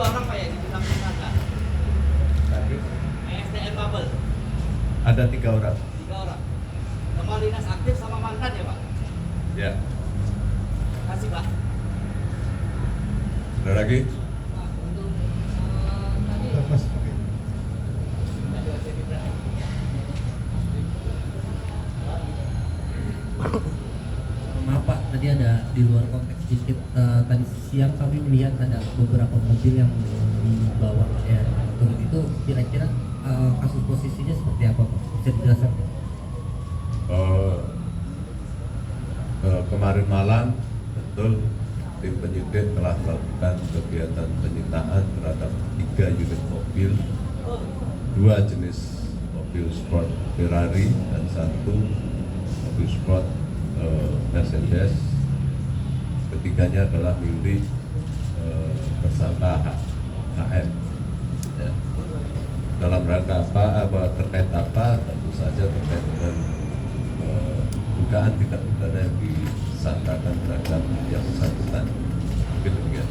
dua orang Pak ya di dalam tersangka. Tadi SDN Bubble ada 3 orang. 3 orang. Kepala dinas aktif sama mantan ya Pak. Ya. Kasih Pak. Ada lagi? Pak, untuk tadi Maaf Pak, tadi ada di luar konteks sedikit. Tadi siang kami melihat ada beberapa mobil yang dibawa ya turun itu, kira-kira kasus posisinya seperti apa Pak? Bisa dijelaskan? Kemarin malam betul tim penyidik telah melakukan kegiatan penyitaan terhadap 3 unit mobil, 2 jenis mobil sport Ferrari dan 1 mobil sport Mercedes. Ketiganya adalah milik tersangka HM. Ya. Dalam rangka apa terkait apa? Tentu saja terkait dengan dugaan tindak pidana yang disangkakan terhadap yang bersangkutan. Mungkin demikian.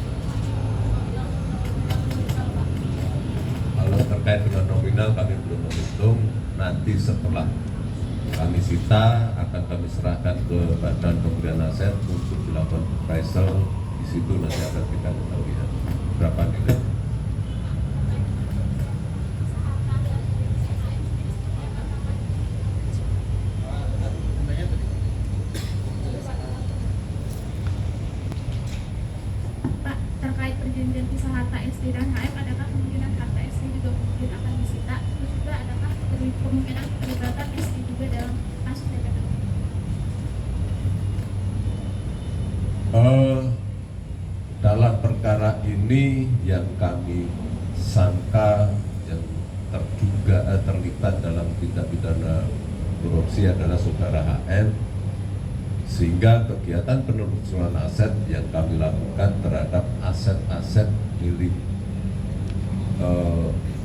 Kalau terkait dengan nominal kami belum menghitung. Nanti setelah kami sita akan kami serahkan ke Badan Pemberian Aset untuk dilakukan appraisal. Di situ nanti akan kita ketahui berapa nilai. Pak, terkait perjanjian pisah harta SD dan HM, adakah kemungkinan harta SD juga mungkin akan disita? Terus juga adakah kemungkinan keterlibatan SD juga dalam kasus DPP? Dalam perkara ini yang kami sangka yang terduga terlibat dalam tindak pidana korupsi adalah saudara HM, sehingga kegiatan penelusuran aset yang kami lakukan terhadap aset-aset milik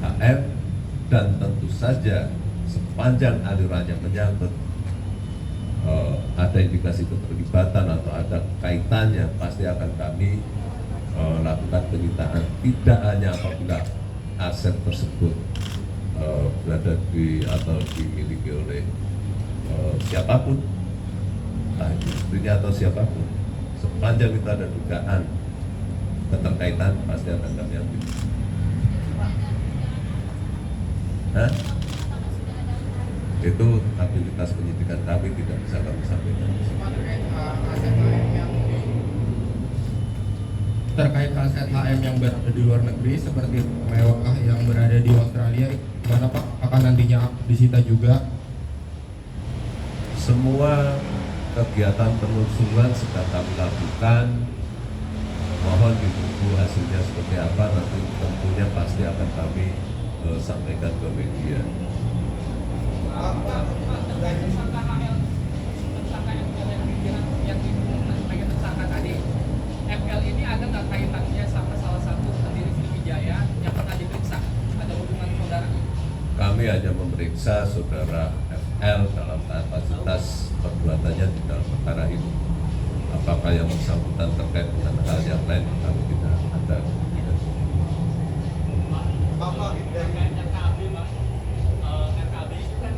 HM, dan tentu saja sepanjang alirannya menyangkut ada indikasi keterlibatan atau ada kaitannya, pasti akan kami lakukan penyitaan. Tidak hanya apabila aset tersebut berada di atau dimiliki oleh siapapun, entah itu istrinya atau siapapun, sepanjang kita ada dugaan keterkaitan pasti akan kami ambil. Hah? Itu aktivitas penyidikan kami, tidak bisa kami sampaikan. Terkait aset HM yang berada di luar negeri seperti mewah yang berada di Australia, mana Pak akan nantinya disita juga? Semua kegiatan penelusuran sedang kami lakukan. Mohon ditunggu hasilnya seperti apa, nanti tentunya pasti akan kami sampaikan ke media. FL ini ada nggak kaitannya sama salah satu pendiri Sriwijaya yang pernah diperiksa? Ada hubungan saudara? Kami hanya memeriksa saudara FL dalam kapasitas perbuatannya di dalam perkara ini. Apakah yang bersangkutan terkait dengan hal yang lain, kami tidak ada. Bapak Terkait RKAB Pak, RKAB itu kan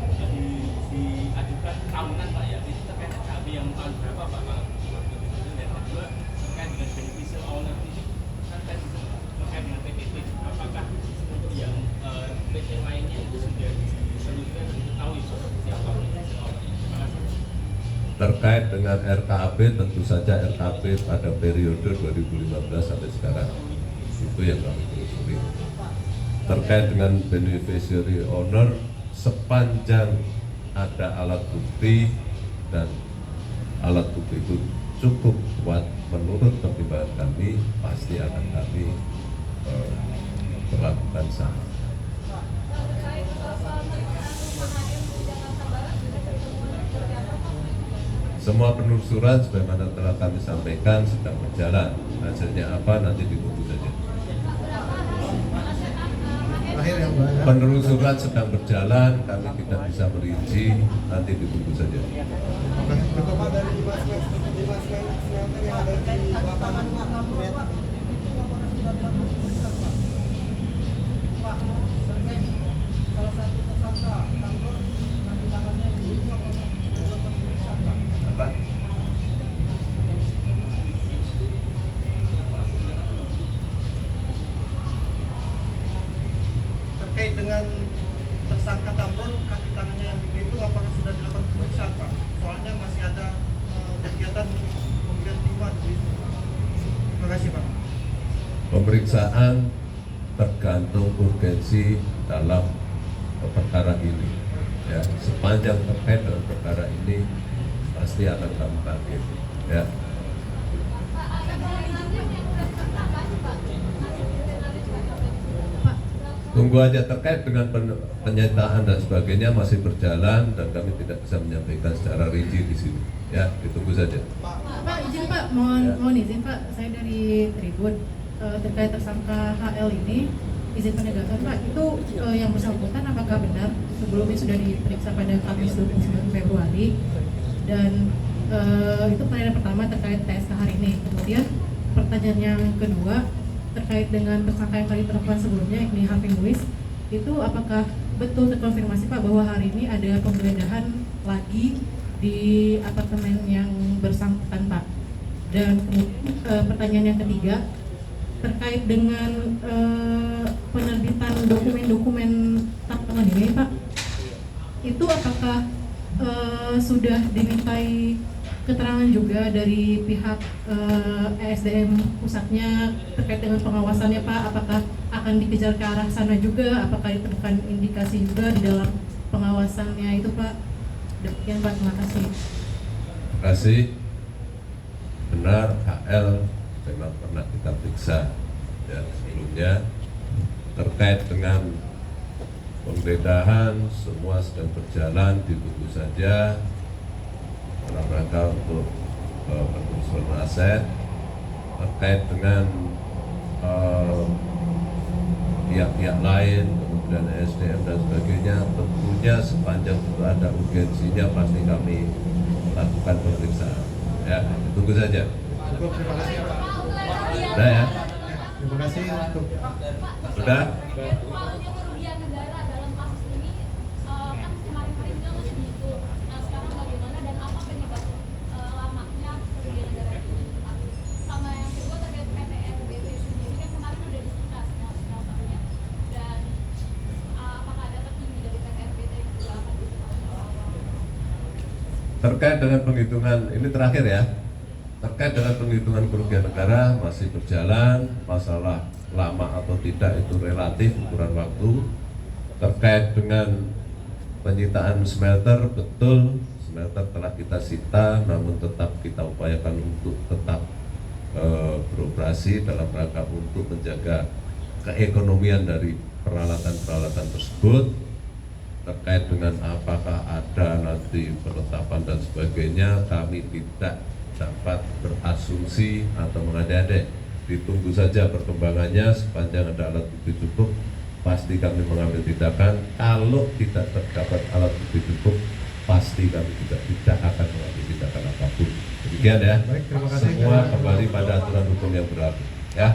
diajukan tahunan Pak ya. Itu terkait RKAB yang tahun berapa Pak? Dan kedua terkait dengan beneficial owner ini kan tadi terkait dengan PPP. Apakah untuk yang PT lainnya itu sudah diseluruhkan dan diketahui siapa beneficial owner? Terima kasih. Terkait dengan RKAB, tentu saja RKAB pada periode 2015 sampai sekarang itu yang kami telusuri. Terkait dengan beneficiary owner, sepanjang ada alat bukti dan alat bukti itu cukup kuat menurut pertimbangan kami, pasti akan kami perlakukan sama. Semua penelusuran sebagaimana telah kami sampaikan sedang berjalan. Hasilnya apa nanti ditunggu saja. Penelusuran sedang berjalan, kami tidak bisa merinci, nanti ditunggu saja. Bapak dari Dimas yang ada di lapangan dengan tersangka Tamron, kaki tangannya yang begitu, apakah sudah dilakukan pemeriksaan Pak? Soalnya masih ada kegiatan pemberian timah di situ. Terima kasih Pak. Pemeriksaan tergantung urgensi dalam perkara ini. Ya, sepanjang terkait dengan perkara ini pasti akan kami panggil. Ya. Tunggu aja, terkait dengan penyataan dan sebagainya masih berjalan dan kami tidak bisa menyampaikan secara rinci di sini. Ya, ditunggu saja. Pak izin Pak, mohon izin Pak, saya dari Tribun terkait tersangka HL ini, izin penegasan Pak, itu yang bersangkutan apakah benar sebelumnya sudah diperiksa pada Kamis 29 Februari dan itu pertanyaan pertama terkait TSK hari ini. Kemudian pertanyaan yang kedua terkait dengan tersangka yang kali terlakukan sebelumnya, yakni Harvey Muiz, itu apakah betul terkonfirmasi Pak bahwa hari ini ada penggeledahan lagi di apartemen yang bersangkutan Pak? Dan pertanyaan yang ketiga terkait dengan penerbitan dokumen-dokumen tabungan ini Pak, itu apakah sudah dimintai keterangan juga dari pihak ESDM pusatnya terkait dengan pengawasannya Pak? Apakah akan dikejar ke arah sana juga? Apakah ditemukan indikasi juga di dalam pengawasannya itu Pak? Demikian Pak, terima kasih. Terima kasih. Benar, HL memang pernah kita periksa ya sebelumnya terkait dengan penggeledahan, semua sedang berjalan, ditunggu saja dalam rangka untuk penelusuran aset terkait dengan pihak-pihak lain, kemudian SDM dan sebagainya. Tentunya sepanjang itu ada urgensinya pasti kami lakukan pemeriksaan. Ya, tunggu saja. Cukup, terima kasih Pak. Sudah ya? Terima kasih untuk Sudah? Soalnya kerugian negara dalam kasus ini kan kemarin-kemarin juga masih begitu. Nah sekarang bagaimana dan apa penyebab lamanya kerugian negara itu? Sama yang kedua terkait PT RBP sendiri kan kemarin udah disita semuanya dan apakah ada tertinggi dari PT RBP yang juga akan disita? Terkait dengan penghitungan, ini terakhir ya. Terkait dengan penghitungan kerugian negara masih berjalan, masalah lama atau tidak itu relatif ukuran waktu. Terkait dengan penyitaan smelter, betul smelter telah kita sita, namun tetap kita upayakan untuk tetap beroperasi dalam rangka untuk menjaga keekonomian dari peralatan-peralatan tersebut. Terkait dengan apakah ada nanti penetapan dan sebagainya, kami tidak dapat berasumsi atau mengada-ada. Ditunggu saja perkembangannya, sepanjang ada alat bukti cukup pasti kami mengambil tindakan. Kalau tidak terdapat alat bukti cukup pasti kami juga tidak akan mengambil tindakan apapun. Demikian ya. Baik, terima kasih. Semua kembali pada aturan hukum yang berlaku ya.